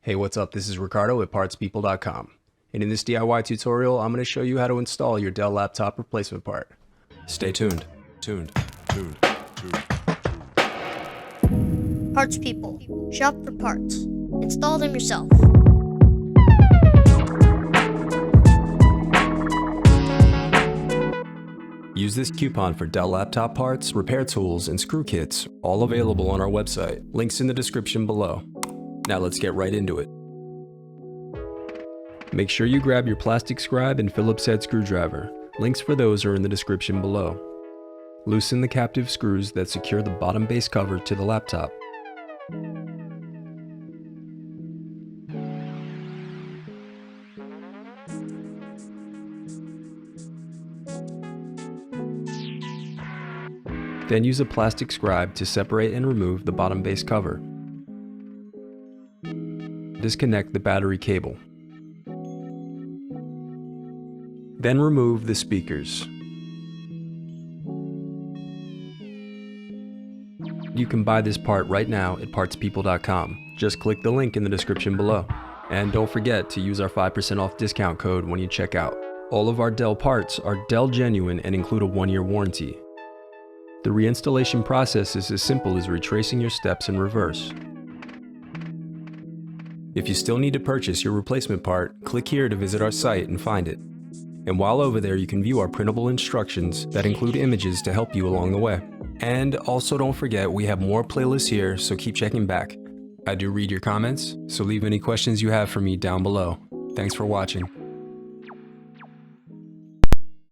Hey, what's up? This is Ricardo at partspeople.com. And in this DIY tutorial, I'm going to show you how to install your Dell laptop replacement part. Stay tuned. Parts People. Shop for parts. Install them yourself. Use this coupon for Dell laptop parts, repair tools, and screw kits, all available on our website. Links in the description below. Now let's get right into it. Make sure you grab your plastic scribe and Phillips head screwdriver. Links for those are in the description below. Loosen the captive screws that secure the bottom base cover to the laptop. Then use a plastic scribe to separate and remove the bottom base cover. Disconnect the battery cable. Then remove the speakers. You can buy this part right now at partspeople.com. Just click the link in the description below. And don't forget to use our 5% off discount code when you check out. All of our Dell parts are Dell Genuine and include a 1-year warranty. The reinstallation process is as simple as retracing your steps in reverse. If you still need to purchase your replacement part, click here to visit our site and find it. And while over there, you can view our printable instructions that include images to help you along the way. And also don't forget, we have more playlists here, so keep checking back. I do read your comments, so leave any questions you have for me down below. Thanks for watching.